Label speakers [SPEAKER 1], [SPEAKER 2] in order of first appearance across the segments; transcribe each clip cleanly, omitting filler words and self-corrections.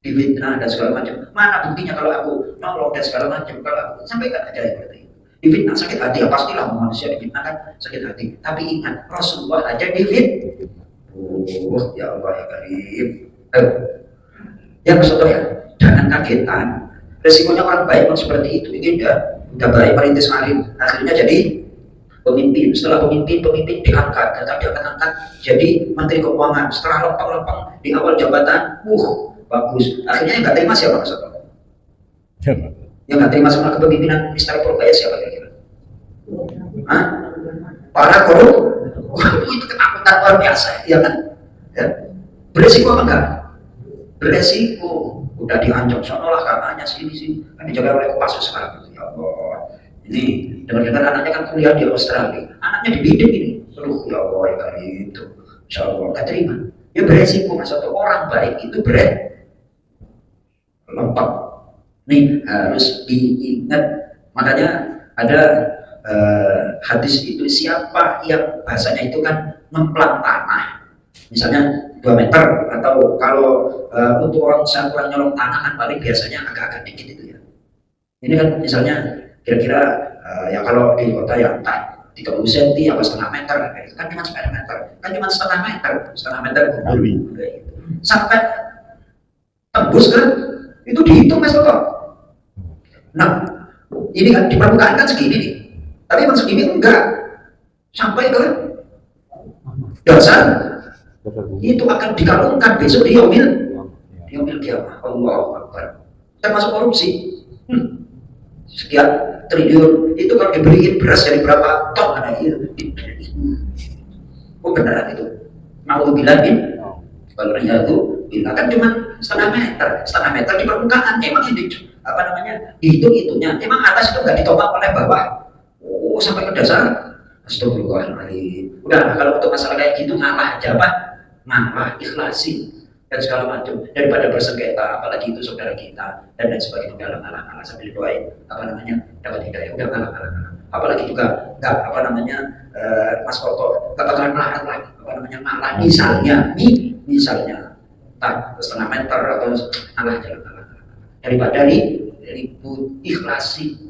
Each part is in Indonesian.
[SPEAKER 1] difitnah dan segala macam. Mana buktinya kalau aku nolong dan segala macam? Kalau aku sampaikan aja seperti itu. Difitnah sakit hati ya pastilah manusia difitnah kan sakit hati. Tapi ingat Rasulullah aja difitnah. Oh ya Allah ya Karim. Yang kedua ya, jangan kagetan. Resikonya orang baik pun seperti itu. Ini udah baik merintis karir, akhirnya jadi pemimpin. Setelah pemimpin diangkat, angkat jadi menteri keuangan. Setelah lempeng-lempeng di awal jabatan, bagus. Akhirnya yang nggak terima siapa Mas Soto? Yang nggak terima sama kepemimpinan Mister Purbaya siapa kira-kira? Hah? Para koruptor itu ketakutan luar biasa, ya kan? Ya. Beresiko apa enggak? Beresiko. Udah diancam sonolah katanya sini kan dijaga oleh Kopassus sekarang. Ya Allah. Ini dengar-dengar anaknya kan kuliah di Australia. Anaknya dibidik ini. Aduh ya Allah ya kali itu. Insya Allah nggak terima. Ya beresiko Mas Soto. Orang baik itu lempeng. Nih harus diingat. Makanya ada hadis itu, siapa yang bahasanya itu kan ngemplang tanah. Misalnya 2 meter, atau kalau untuk orang kurang nyolong tanah kan paling biasanya agak-agak dikit itu ya. Ini kan misalnya kira-kira ya kalau di kota ya entah 30 cm apa setengah meter kan cuma setengah meter, kan cuma setengah meter sampai tembus kan itu dihitung Mas Toto. Nah ini kan di permukaan kan segini nih, tapi emang segini enggak sampai ke dasar. Itu akan dikalungkan besok di yaumil kiamah. Allahu Akbar. Termasuk korupsi. Sekian triliun itu kalau dibeliin beras dari berapa ton ada itu. Oh beneran itu. Nauzubillah min waliyadu billah kan cuma setengah meter di permukaan. Emang ini apa namanya? Dihitung-hitungnya. Emang atas itu enggak ditopang oleh bawah. Oh sampai ke dasar. Astagfirullahaladzim. Udah kalau untuk masalah kayak gitu ngalah aja Pak. Ngalah, ikhlasi dan segala macam daripada bersengketa, apalagi itu saudara kita dan lain sebagainya. Ngalah sambil doain apa namanya dapat hidayah. Udah ngalah. Apalagi juga nggak apa namanya Mas Toto nggak bakalan melarat lagi apa namanya ngalah misalnya tak setengah meter atau ngalah daripada ribut ikhlasi.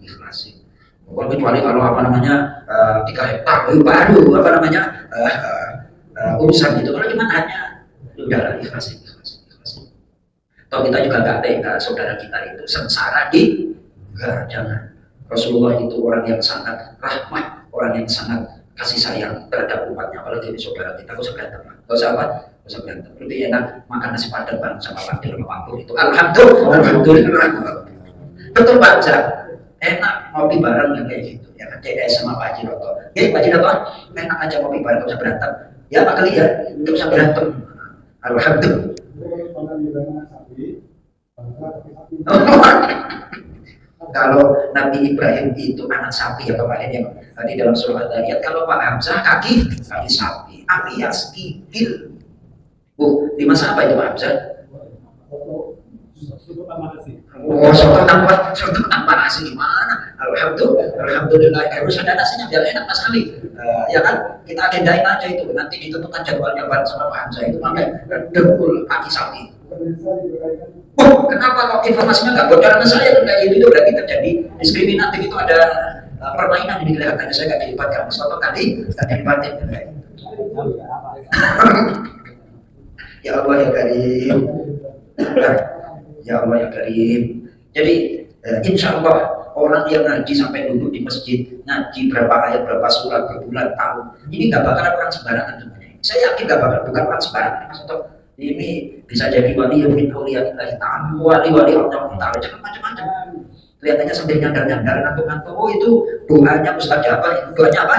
[SPEAKER 1] Kecuali kalau apa namanya 3 hektar baru apa namanya urusan itu. Kalau cuma hanya udahlah ikhlasi. Toh kita juga nggak tega saudara kita itu sengsara di jangan. Rasulullah itu orang yang sangat rahmat, orang yang sangat kasih sayang terhadap umatnya. Apalagi ini saudara kita, gak usah berantem. Lebih enak makan nasi padang bareng sama wakil waktu itu. Alhamdulillah. Betul Pak Zak. Enak ngopi bareng kayak gitu ya kan, CS sama Pak Haji Roto. Ya Pak Haji Roto enak aja ngopi bareng, gak usah berantem. Ya Pak Kali ya, gak usah berantem. Alhamdulillah. Kalau Nabi Ibrahim itu anak sapi ya kemarin yang tadi dalam surah Al-Dariyat, kalau Pak Hamzah kaki sapi alias gigil. Di masa apa itu Pak Hamzah? Oh, soto tanpa nasi gimana? Alhamdulillah. Harus ada nasinya biar enak Mas Ali. Ya kan? Kita agendain aja itu. Nanti ditentukan jadwalnya bareng sama Pak Hamzah itu pakai dengkul kaki sapi. Kenapa kok informasinya nggak bocor ke saya? Kayak itu berarti terjadi diskriminatif, itu ada permainan ini kelihatannya. Saya nggak dilibatkan. Soto tadi nggak dilibatin. Ya Allah ya Karim. Ya Allah ya Karim. Jadi insya Allah orang yang ngaji sampai duduk di masjid, ngaji berapa ayat, berapa surat, berbulan tahun, ini nggak bakalan orang sembarangan semuanya. Saya yakin nggak bukan orang sembarangan. Maksudnya ini bisa jadi wali yang min auliyaillah ta'ala, wali Allah Ta'ala, jangan macam-macam. Kelihatannya sambil nyandar-nyandar, ngantuk-ngantuk. Oh itu doanya Ustaz Jabar, itu doanya apa?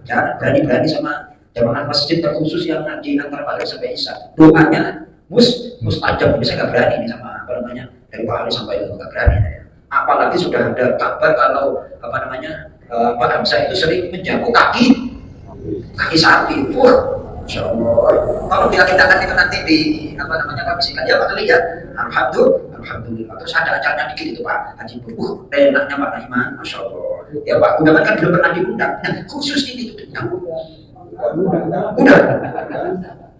[SPEAKER 1] Jangan berani-berani sama jamaah masjid terkhusus yang ngaji antara maghrib sampai isya. Doanya mustajab, bisa nggak berani nih sama apa namanya dari Pak Ali sampai itu nggak berani ya. Apalagi sudah ada kabar kalau apa namanya Pak Hamzah itu sering menjamu kaki sapi. Insya Allah. Kalau kita akan itu nanti di apa namanya komisikan ya Pak Ali ya. Alhamdulillah. Terus ada acaranya dikit itu Pak Haji Pur. Enaknya Pak Naiman, Masya Allah. Ya Pak, Gunawan kan belum pernah diundang. Nah, khusus ini tuh udah.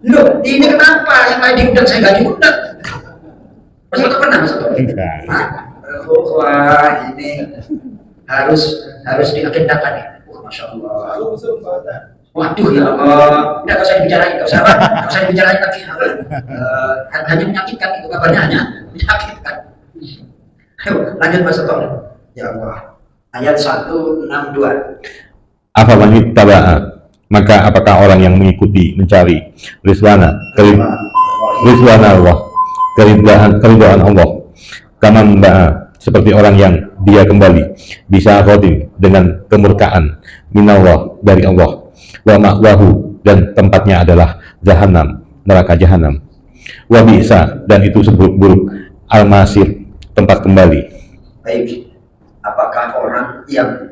[SPEAKER 1] Loh, ini kenapa yang lain diundang saya nggak diundang? Maksudnya Wah, ini harus diagendakan ya. Masya Allah. Waduh ya Allah, tidak usah dibicarain, tidak usah dibicarain lagi. Hanya menyakitkan itu kabarnya, hanya menyakitkan. Ayo lanjut Mas Tom. Ya Allah. Ayat 162.
[SPEAKER 2] Apa wanita taba'a, maka apakah orang yang mengikuti mencari rizwana Allah, keridhaan Allah, kaman ba'a, seperti orang yang dia kembali bisa khotim dengan kemurkaan minallah, dari Allah, wa ma'wahu, dan tempatnya adalah jahanam, neraka jahanam, wa bi'sa, dan itu seburuk-buruk al-masir, tempat kembali.
[SPEAKER 1] Baik, apakah orang yang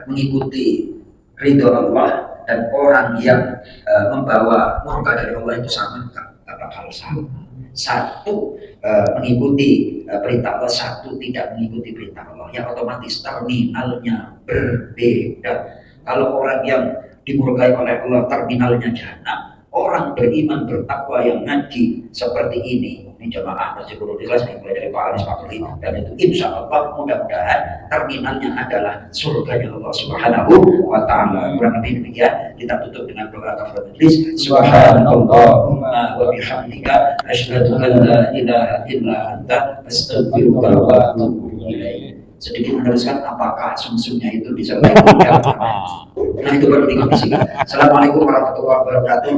[SPEAKER 1] mengikuti ridho Allah dan orang yang membawa murka dari Allah itu sama? Tak bakal sama. Satu mengikuti perintah Allah, satu tidak mengikuti perintah Allah, yang otomatis terminalnya berbeda. Kalau orang yang dimurkai oleh Allah terminalnya jahanam, orang beriman bertakwa yang ngaji seperti ini jamaah Masjid Nurul Ikhlas mulai dari Pak Alis Pak Kuli, dan itu insya Allah mudah-mudahan terminalnya adalah surganya Allah Subhanahu wa Ta'ala. Kurang lebih demikian, kita tutup dengan doa kafaratul majlis. Subhanallahumma wa bihamdika asyhadu an la ilaha illa anta astaghfiruka wa atubu ilaik. Sedikit meneruskan, apakah sumsumnya itu bisa baik? Nah itu baru dikondisikan. Assalamualaikum warahmatullahi wabarakatuh.